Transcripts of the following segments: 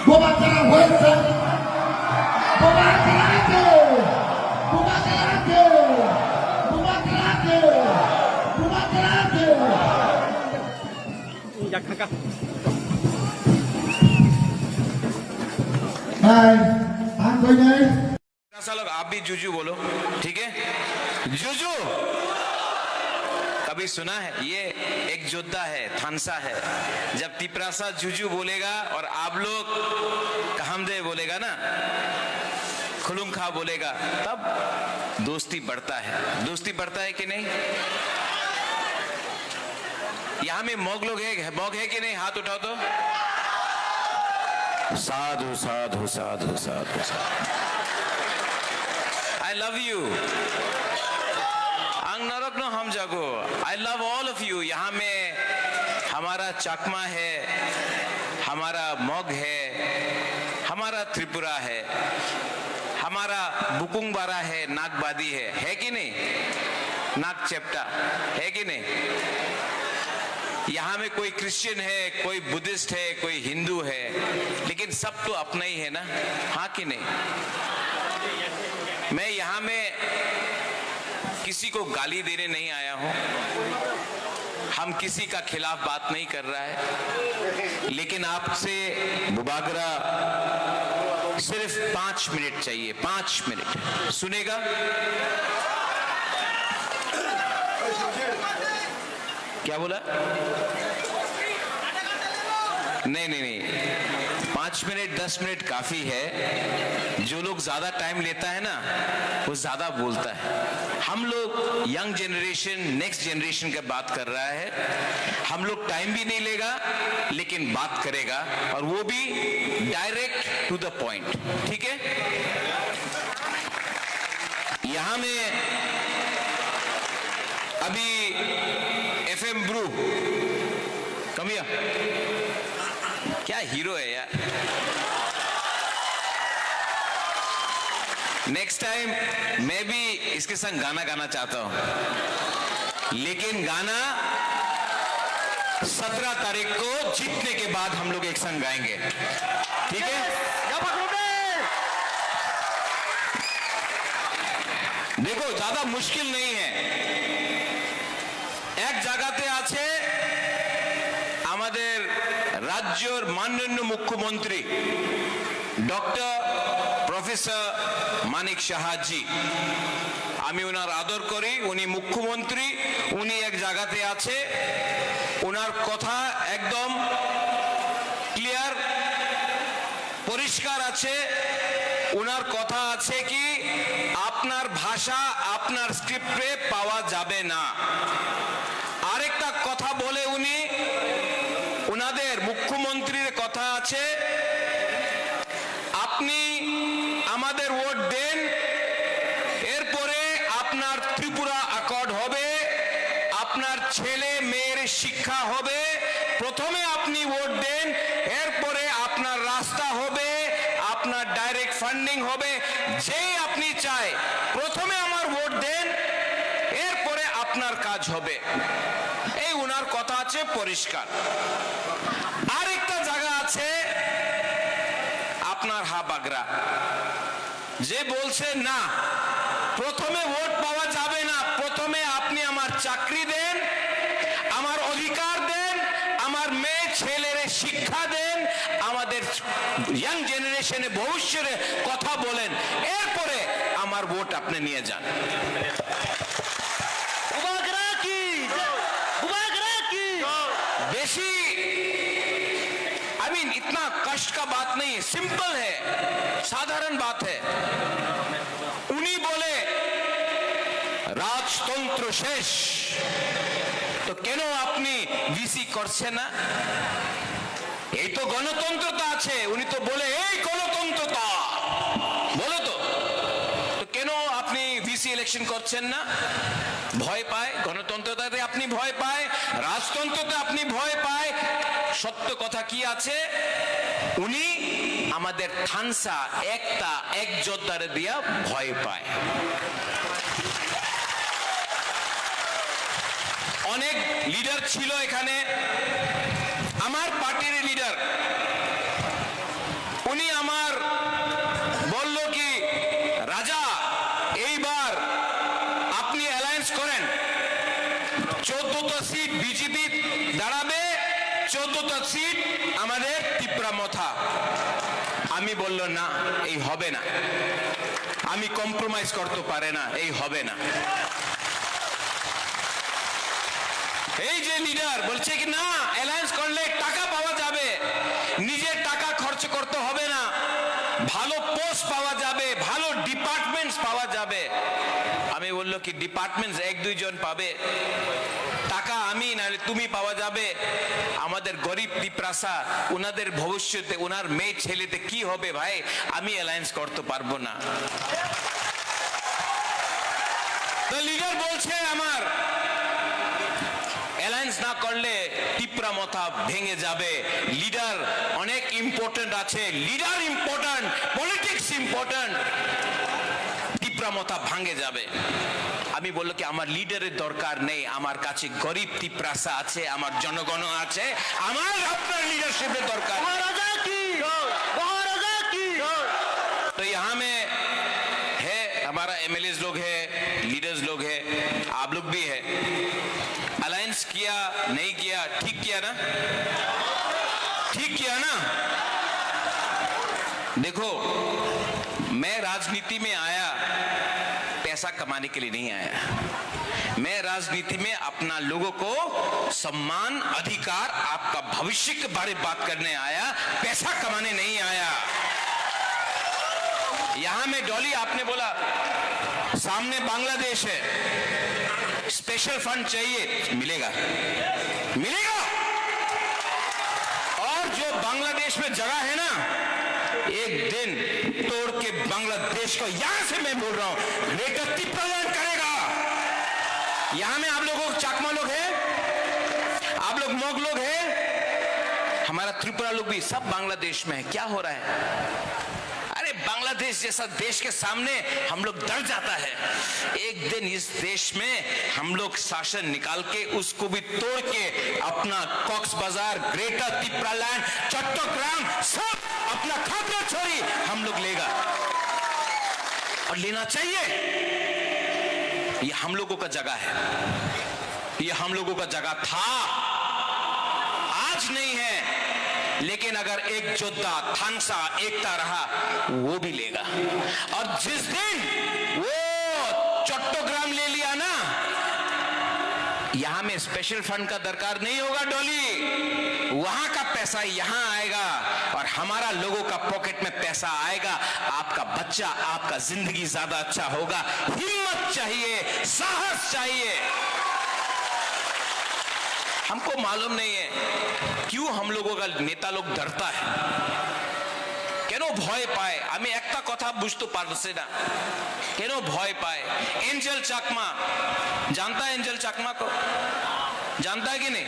বোমা চালা হয়েছে, বোমা চালাতে, বোমা চালাতে, বোমা চালাতে, বোমা চালাতে। ভাই আর কই নাই। लोग आप भी जुजू बोलो, ठीक है? जुजू कभी सुना है? ये एक योद्धा है, थानसा है। जब तिपरासा जुजू बोलेगा और आप लोग कहमदे बोलेगा ना, खुलुम खा बोलेगा, तब दोस्ती बढ़ता है। दोस्ती बढ़ता है कि नहीं? यहां में मौग लोग है, मौग है कि नहीं? हाथ उठाओ तो। साधु साधु साधु साधु साधु। I love you. आंग नरक नो हम जागो। I love all of you. यहाँ में हमारा चकमा है, हमारा मौग है, हमारा त्रिपुरा है, हमारा बुकुंग बारा है, नागबादी है कि नहीं? नाग चेप्टा है कि नहीं? यहाँ में कोई क्रिश्चियन है, कोई बुद्धिस्ट है, कोई हिंदू है, लेकिन सब तो अपना ही है ना, हाँ कि नहीं? मैं यहाँ में किसी को गाली देने नहीं आया हूं, हम किसी का खिलाफ बात नहीं कर रहा है, लेकिन आपसे बुबागरा सिर्फ 5 मिनट चाहिए, 5 मिनट सुनेगा? क्या बोला? नहीं नहीं नहीं, 5 मिनट 10 मिनट काफी है। जो लोग ज्यादा टाइम लेता है ना, वो ज्यादा बोलता है। हम लोग यंग जनरेशन, नेक्स्ट जनरेशन का बात कर रहा है। हम लोग टाइम भी नहीं लेगा, लेकिन बात करेगा, और वो भी डायरेक्ट टू द पॉइंट, ठीक है? यहां में अभी FM ब्रू कमिया क्या हीरो है यार। नेक्स्ट टाइम मैं भी इसके संग गाना गाना चाहता हूं, लेकिन गाना 17 तारीख को जीतने के बाद हम लोग एक संग गाएंगे, ठीक है? देखो ज्यादा मुश्किल नहीं है। एक জায়গাতে আছে আমাদের রাজ্যের মাননীয় মুখ্যমন্ত্রী ডক্টর প্রফেসর মানিক সাহাজি। আমি ওনার আদর করি, উনি মুখ্যমন্ত্রী, উনি এক জায়গাতে আছে, ওনার কথা একদম ক্লিয়ার পরিষ্কার আছে। ওনার কথা আছে কি আপনার ভাষা আপনার স্ক্রিপ্টে পাওয়া যাবে না। আরেকটা কথা বলে উনি, ওনাদের মুখ্যমন্ত্রীর কথা আছে, আপনি আমাদের ভোট দেন, এরপরে আপনার ত্রিপুরা অ্যাকর্ড হবে, আপনার ছেলে মেয়ের শিক্ষা হবে। প্রথমে আপনি ভোট দেন, এরপরে আপনার রাস্তা হবে, আপনার ডাইরেক্ট ফান্ডিং হবে। যেই আপনি চায় প্রথমে আমার ভোট দেন, এরপরে আপনার কাজ হবে। এই ওনার কথা আছে পরিষ্কার। আরেকটা জায়গা আছে আপনার হাবাগরা, যে বলছে না প্রথমে ভোট পাওয়া যাবে না, প্রথমে আপনি আমার চাকরি দেন, আমার অধিকার দেন, আমার মেয়ে ছেলের শিক্ষা দেন, আমাদের ইয়াং জেনারেশনে ভবিষ্যতে কথা বলেন, এরপরে আমার ভোট আপনি নিয়ে যান। बेसी आई मीन इतना कष्ट का बात नहीं है, सिंपल है, साधारण बात है। उन्हीं बोले राजतंत्र शेष, तो केनो अपनी वीसी करছে না? এই তো গণতন্ত্রতা আছে, উনি তো বলে এই গণতন্ত্রতা বলে, তো কেন আপনি ভিসি ইলেকশন করছেন না? ভয় পায়, গণতন্ত্রতাতে আপনি ভয় পায়, রাজতন্ত্রতে আপনি ভয় পায়। সত্য কথা কি আছে, উনি আমাদের থানসা একটা এক যোদ্ধার দিয়া ভয় পায়। অনেক লিডার ছিল এখানে, আমার পার্টির লিডার সিট আমাদের ত্রিপুরা মথা। আমি বলল না, এই হবে না, আমি কম্প্রোমাইজ করতে পারে না, এই হবে না। এই যে লিডার বলছে কি না, অ্যালায়েন্স করলে টাকা পাওয়া যাবে, নিজের টাকা খরচ করতে হবে না, ভালো পোস্ট পাওয়া যাবে, ভালো ডিপার্টমেন্টস পাওয়া যাবে। আমি বললো কি ডিপার্টমেন্টস এক দুইজন পাবে, টাকা আমি নাহলে তুমি পাওয়া যাবে। আমাদের গরিব ত্রিপ্রাসা, ওনাদের ভবিষ্যতে ওনার মেয়ে ছেলেতে কি হবে ভাই, আমি অ্যালায়েন্স করতে পারবো না। তো লিডার বলছে আমার অ্যালায়েন্স না করলে ত্রিপুরা মথা ভেঙে যাবে। লিডার অনেক ইম্পর্টেন্ট আছে, leader important, politics important, Tripura Motha ভাঙে যাবে। আমি বললো কি আমার লিডারের দরকার নেই, আমার কাছে গরিব ত্রিপ্রাসা আছে, আমার জনগণ আছে, আমার আপনার লিডারशिपের दरकार। तो यहाँ में है हमारा एमएलए लोग है, लीडर्स लोग है, आप लोग भी है। अलायंस किया नहीं किया, ठीक किया ना, ठीक किया ना। देखो मैं राजनीति में आया पैसा कमाने के लिए नहीं आया, मैं राजनीति में अपना लोगों को सम्मान, अधिकार, आपका भविष्य के बारे में बात करने आया, पैसा कमाने नहीं आया। यहां में डॉली आपने बोला सामने बांग्लादेश है, स्पेशल फंड चाहिए, मिलेगा, मिलेगा। और जो बांग्लादेश में जगह है ना, एक दिन तोड़ के बांग्लादेश को, यहां से मैं बोल रहा हूं, ग्रेटर टिप्रालैंड करेगा। यहां में आप लोगों चाकमा लोग हैं, आप लोग मोग लोग हैं, हमारा त्रिपुरा लोग भी, सब बांग्लादेश में है। क्या हो रहा है? अरे बांग्लादेश जैसा देश के सामने हम लोग डर जाता है। एक दिन इस देश में हम लोग शासन निकाल के उसको भी तोड़ के अपना कॉक्स बाजार, ग्रेटर टिप्रालैंड, चट्टग्राम सब अपना खातिर छोड़ी हम लोग लेगा, और लेना चाहिए। ये हम लोगों का जगह है, ये हम लोगों का जगह था, आज नहीं है। लेकिन अगर एक योद्धा थानसा एकता रहा, वो भी लेगा। और जिस दिन वो चट्टग्राम ले लिया ना, यहां में स्पेशल फंड का दरकार नहीं होगा डॉली, वहां का पैसा यहां आएगा और हमारा लोगों का पॉकेट में पैसा आएगा। आपका बच्चा, आपका जिंदगी ज्यादा अच्छा होगा। हिम्मत चाहिए, साहस चाहिए। हमको मालूम नहीं है क्यों हम लोगों का नेता लोग डरता है, কেন ভয় পায়। আমি একটা কথা বুঝতে পারছি না, কেন ভয় পায়। एंजल चाकमा, जानता है एंजल चाकमा को, जानता है कि नहीं?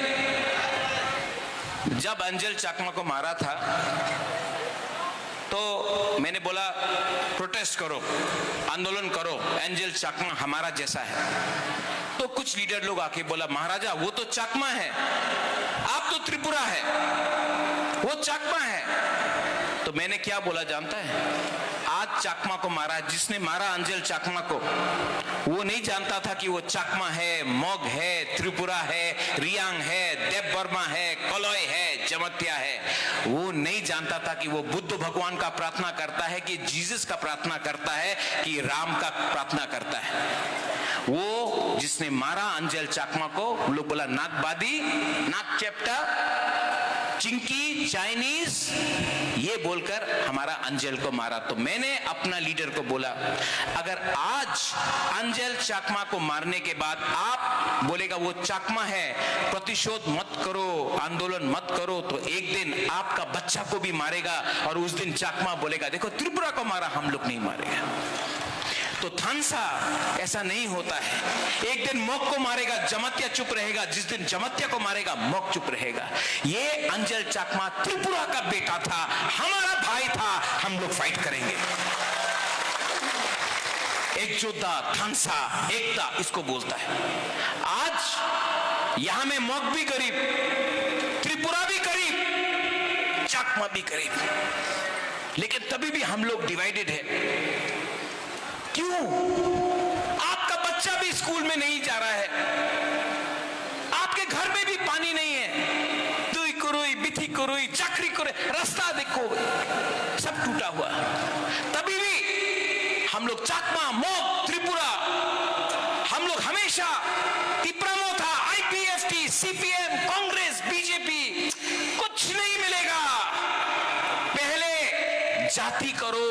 जब एंजल चाकमा को मारा था तो मैंने बोला प्रोटेस्ट करो, आंदोलन करो, एंजल चाकमा हमारा जैसा है। तो कुछ लीडर लोग आके बोला महाराजा वो तो चाकमा है, आप तो त्रिपुरा है, वो चाकमा है। तो मैंने क्या बोला जानता है? आज चाकमा को मारा, जिसने मारा अंजल चाकमा को, वो नहीं जानता था कि वो चाकमा है, मोग है, त्रिपुरा है, रियांग है, देव वर्मा है, कलॉय है, जमत्या है। वो नहीं जानता था कि वो बुद्ध भगवान का प्रार्थना करता है, कि जीसस का प्रार्थना करता है, कि राम का प्रार्थना करता है। वो जिसने मारा अंजल चाकमा को, वो लोग बोला नागबादी, नाग चेप्टा, चिंकी, चाइनीज, ये बोलकर हमारा अंजल को मारा। तो मैंने अपना लीडर को बोला अगर आज अंजल चाकमा को मारने के बाद आप बोलेगा वो चाकमा है, प्रतिशोध मत करो, आंदोलन मत करो, तो एक दिन आपका बच्चा को भी मारेगा और उस दिन चाकमा बोलेगा देखो त्रिपुरा को मारा, हम लोग नहीं मारेगा। तो थानसा ऐसा नहीं होता है, एक दिन मोक को मारेगा, जमत्या चुप रहेगा, जिस दिन जमत्या को मारेगा मोक चुप रहेगा। ये अंजल चाकमा त्रिपुरा का बेटा था, हमारा भाई था, हम लोग फाइट करेंगे। एक योद्धा, थानसा, एकता, इसको बोलता है। आज यहां में मोक भी करीब, त्रिपुरा भी करीब, चाकमा भी करीब, लेकिन तभी भी हम लोग डिवाइडेड है। क्यों? आपका बच्चा भी स्कूल में नहीं जा रहा है, आपके घर में भी पानी नहीं है, तुई कुरुई बिथी करो, चाकरी करे, रास्ता देखो, सब टूटा हुआ। तभी भी हम लोग चाकमा, मॉक, त्रिपुरा, हम लोग हमेशा तिप्रमो था, आईपीएफटी, सीपीएम, कांग्रेस, बीजेपी, कुछ नहीं मिलेगा। पहले जाति करो।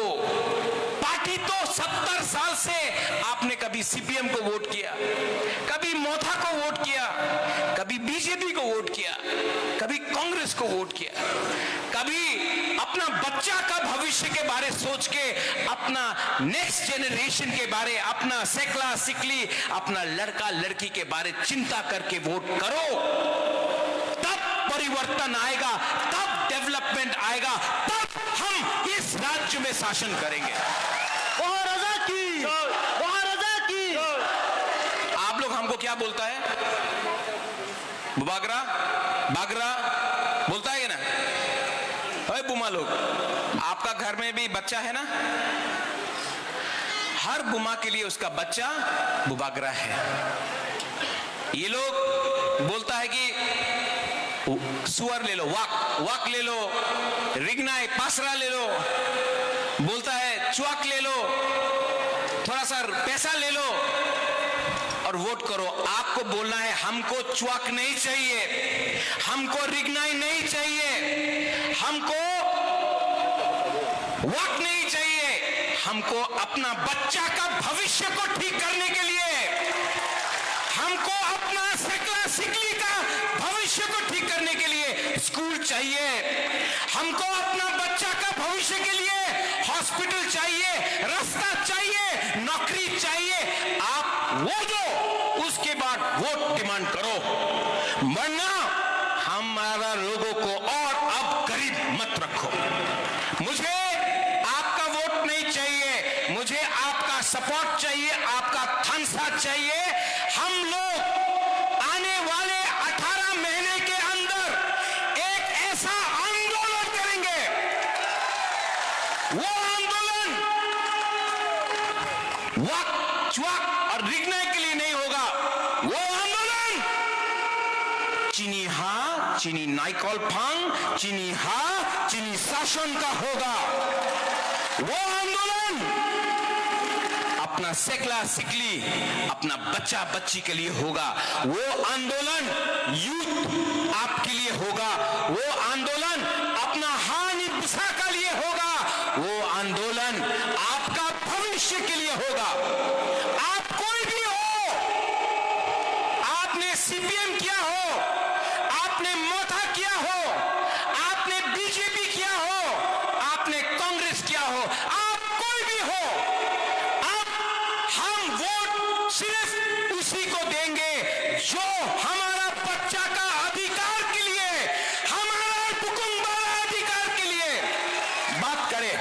पार्टी तो 70 साल से आपने कभी सीपीएम को वोट किया, कभी मोथा को वोट किया, कभी बीजेपी को वोट किया, कभी कांग्रेस को वोट किया, कभी अपना बच्चा का भविष्य के बारे सोच के, अपना नेक्स्ट जेनरेशन के बारे, अपना सेकला सिकली, अपना लड़का लड़की के बारे चिंता करके वोट करो। तब परिवर्तन आएगा, तब डेवलपमेंट आएगा, तब हम इस राज्य में शासन करेंगे। आप लोग हमको क्या बोलता है? बागरा बागरा बोलता है ना? अरे बुमा लोग, आपका घर में भी बच्चा है ना? हर बुमा के लिए उसका बच्चा बुबागरा है। ये लोग बोलता है कि सुअर ले लो, वाक वाक ले लो, रिगनाई पासरा ले लो, बोलता है चुआक ले लो, थोड़ा सा पैसा ले लो और वोट करो। आपको बोलना है हमको चुआक नहीं चाहिए, हमको रिगनाई नहीं चाहिए, हमको वाक नहीं चाहिए, हमको अपना बच्चा का भविष्य को ठीक करने के लिए, हमको अपना सेकला सिकली का भविष्य को ठीक करने के लिए स्कूल चाहिए, हमको अपना बच्चा का भविष्य के लिए हॉस्पिटल चाहिए, रास्ता चाहिए, नौकरी चाहिए। आप वो दो, उसके बाद वोट डिमांड करो, वरना हमारा लोगों को और अब गरीब मत रखो। मुझे आपका वोट नहीं चाहिए, मुझे आपका सपोर्ट चाहिए, आपका थम्स-अप चाहिए। हम लोग आने वाले 18 महीने के अंदर एक ऐसा आंदोलन करेंगे, वो आंदोलन वाक चुआक और रिगनाई के लिए नहीं होगा, वो आंदोलन चीनी हा चीनी नाइकॉल फांग, चीनी हा चीनी शासन का होगा। वो आंदोलन अपना सेकला सिकली, अपना बच्चा बच्ची के लिए होगा। वो आंदोलन यूथ आपके लिए होगा, वो आंदोलन अपना हानि बुसा का लिए होगा, वो आंदोलन आपका भविष्य के लिए होगा। आप कोई भी हो, आपने सीपीएम किया हो, आपने मोथा किया हो, आपने बीजेपी किया हो, आपने कांग्रेस किया हो, आप कोई भी हो, हम वोट सिर्फ उसी को देंगे जो हमारा बच्चा का अधिकार के लिए, हमारा बुकुंबारा अधिकार के लिए बात करे।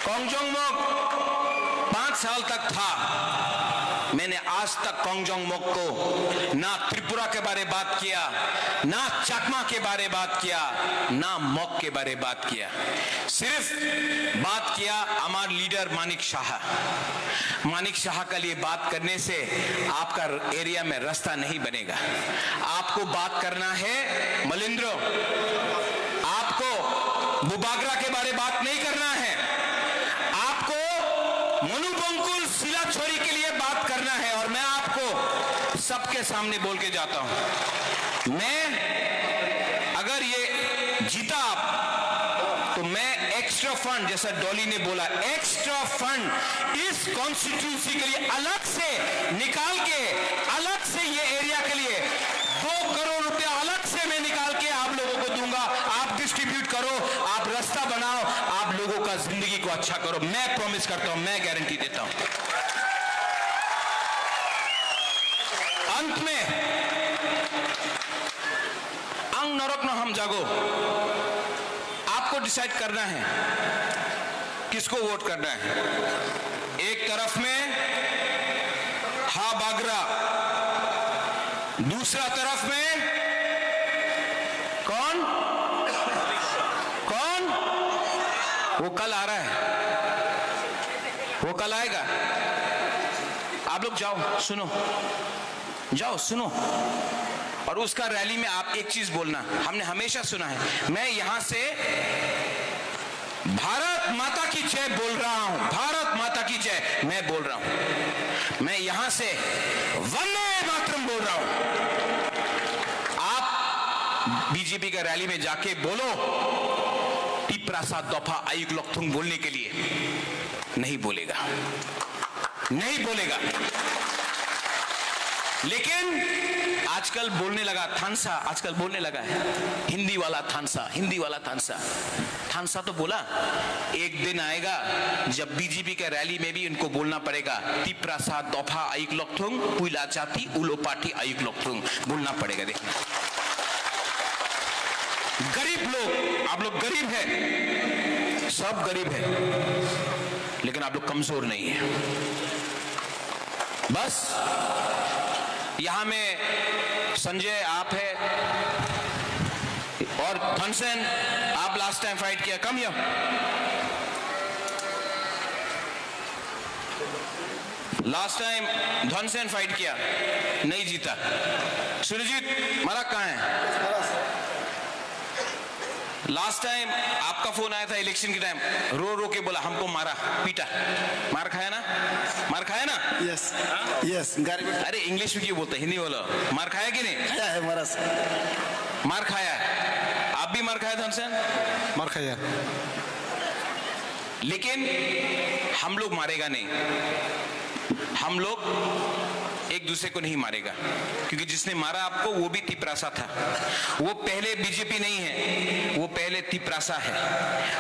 कोंगजोंग मोक 5 साल तक था, मैंने आज तक कोंगजोंग मोक को ना त्रिपुरा के बारे बात किया, ना चाकमा के बारे बात किया, ना मोक के बारे बात किया। सिर्फ बात किया हमारे लीडर मानिक शाह। मानिक शाह के लिए बात करने से आपका एरिया में रास्ता नहीं बनेगा। आपको बात करना है मलिंद्र, आपको बुबागरा के बारे बात नहीं करना है, आपको मनुबंकुल सिला छोरी के लिए बात करना है। और मैं आपको सबके सामने बोल के जाता हूं, मैं अगर ये जीता आप, तो मैं एक्स्ट्रा फंड, जैसा डॉली ने बोला, एक्स्ट्रा फंड इस कॉन्स्टिट्यूंसी के लिए अलग से निकाल के, अलग से ये एरिया के लिए 2 करोड़ रुपया अलग से मैं निकाल के आप लोगों को दूंगा। आप डिस्ट्रीब्यूट करो, आप रास्ता बनाओ, आप लोगों का जिंदगी को अच्छा करो। मैं प्रॉमिस करता हूं, मैं गारंटी देता हूं। अंत में अंग नरक न हम जागो, आपको डिसाइड करना है किसको वोट करना है। एक तरफ में हा बागरा, दूसरा तरफ में कौन कौन? वो कल आ रहा है, वो कल आएगा। आप लोग जाओ, सुनो, जाओ सुनो, और उसका रैली में आप एक चीज बोलना, हमने हमेशा सुना है, मैं यहां से भारत माता की जय बोल रहा हूं, भारत माता की जय मैं बोल रहा हूं, मैं यहां से वंदे मातरम बोल रहा हूं। आप बीजेपी का रैली में जाके बोलो टिप्रासा दफा आयुग लक्थुंग बोलने के लिए, नहीं बोलेगा, नहीं बोलेगा। लेकिन आजकल बोलने लगा थानसा, आजकल बोलने लगा है हिंदी वाला थानसा, हिंदी वाला थानसा। थानसा तो बोला, एक दिन आएगा जब बीजेपी के रैली में भी इनको बोलना पड़ेगा तिप्रासा दफा आयुग लक्थुंग पुइला जाति उलो पार्टी आयुग लक्थुंग बोलना पड़ेगा। देखना, गरीब लोग, आप लोग गरीब हैं, सब गरीब है, लेकिन आप लोग कमजोर नहीं है। बस यहां में संजय आप है और थनसेन, आप लास्ट टाइम फाइट किया, come here, last time Dhansen fight किया, नहीं जीता। सुरजीत मारा कहां है? लास्ट टाइम आपका फोन आया था इलेक्शन के टाइम, रो रो के बोला हमको मारा पीटा, मार खाया ना, मार खाया ना? Yes yes. अरे इंग्लिश में क्यों बोलते, हिंदी बोलो। मार खाया कि नहीं? खाया है मारा, मार खाया है। आप भी मार खाया धनसेन? मार खाया। लेकिन हम लोग मारेगा नहीं, हम लोग एक दूसरे को नहीं मारेगा, क्योंकि जिसने मारा आपको वो भी तिप्रासा था, वो पहले बीजेपी नहीं है, वो पहले तिप्रासा है,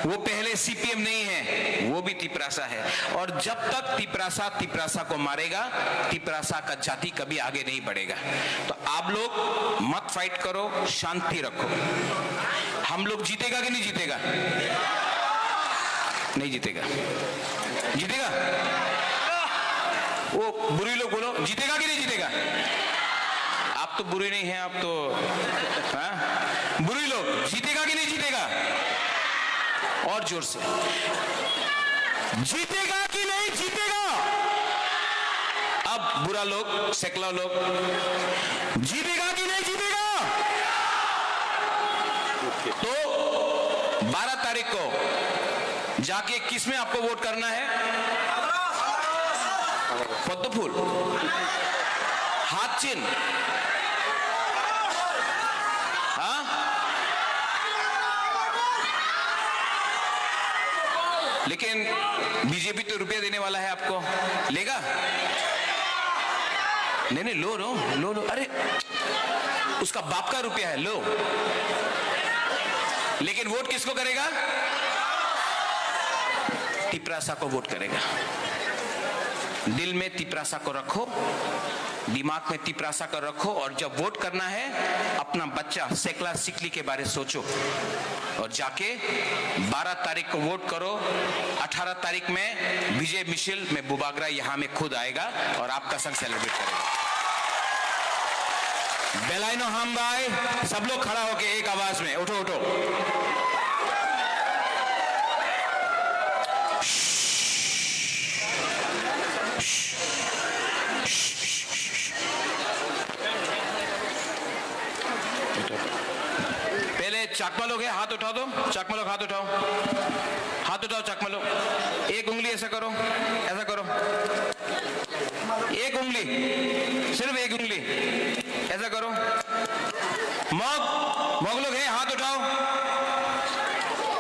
वो पहले सीपीएम नहीं है, वो भी तिप्रासा है। और जब तक तिप्रासा तिप्रासा को मारेगा, तिप्रासा का जाति कभी आगे नहीं बढ़ेगा। तो आप लोग मत फाइट करो, शांति रखो। हम लोग जीतेगा कि नहीं जीतेगा? नहीं जीतेगा, जीतेगा? वो बुरी लोग बोलो जीतेगा कि नहीं जीतेगा? आप तो बुरी नहीं है, आप तो हाँ? बुरी लोग जीतेगा कि नहीं जीतेगा? और जोर से, जीतेगा कि नहीं जीतेगा? अब बुरा लोग, सेकला लोग, जीतेगा कि नहीं जीतेगा? तो 12 तारीख को जाके किसमें आपको वोट करना है? पद्म फूल, हाथ चिन्ह, हाँ? लेकिन बीजेपी तो रुपया देने वाला है आपको, लेगा? नहीं नहीं, लो लो लो लो, अरे उसका बाप का रुपया है, लो। लेकिन वोट किसको करेगा? तिप्रासा को वोट करेगा। दिल में तिप्रासा को रखो, दिमाग में तिप्रासा को रखो, और जब वोट करना है अपना बच्चा सेकला सिकली के बारे सोचो, और जाके 12 तारीख को वोट करो। 18 तारीख में विजय मिशिल में बुबागरा यहां में खुद आएगा और आपका संग सेलिब्रेट करेगा। बेलाइनो हम गाय, सब लोग खड़ा होके एक आवाज में, उठो उठो। पहले चकमा लोग है, हाथ उठा दो, चकमा लोग हाथ उठाओ, हाथ उठाओ चकमा लोग। एक उंगली ऐसा करो, ऐसा करो, एक उंगली, सिर्फ एक उंगली ऐसा करो। मग लोग है, हाथ उठाओ,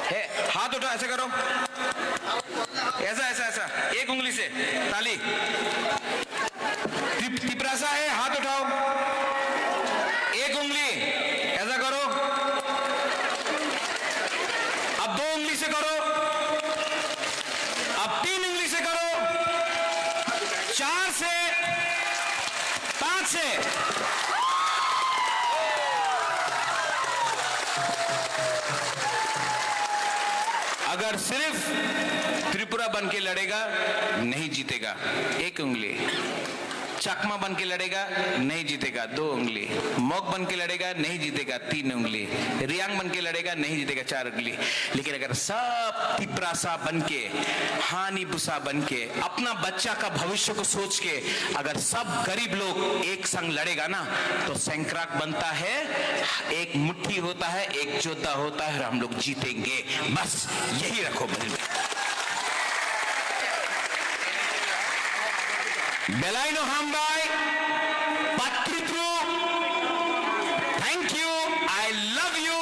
है हाथ उठाओ, ऐसा करो, ऐसा ऐसा ऐसा, एक उंगली से ताली। तिप्रासा है, हाथ उठाओ, एक उंगली ऐसा करो, अब 2 उंगली से करो, अब 3 उंगली से करो, 4 से, 5 से। अगर सिर्फ त्रिपुरा बन के लड़ेगा नहीं जीतेगा। एक उंगली, चकमा बन के लड़ेगा नहीं जीतेगा 2 उंगली, मोक बन के लड़ेगा नहीं जीतेगा 3 उंगली, रियांग बन के लड़ेगा नहीं जीतेगा 4 उंगली। लेकिन अगर सब तिपरासा बन के, हानि बुसा बन के, अपना बच्चा का भविष्य को सोच के अगर सब गरीब लोग एक संग लड़ेगा ना तो सैंक्राक बनता है, एक मुट्ठी होता है, एक योद्धा होता है और हम लोग जीतेंगे। बस यही रखो दिल में। बेलाइनो हामबाई पात्रित्रो, thank you, I love you.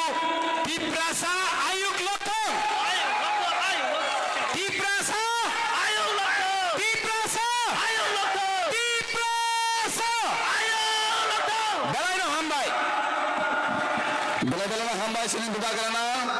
Tiprasa आयुक लोथों, तिपरासा आयुक लोथों, तिपरासा आयुक लोथों, तिपरासा आयुक लोथों। बेलाइनो हामबाई, बेलाइनो हामबाई sini buka kerana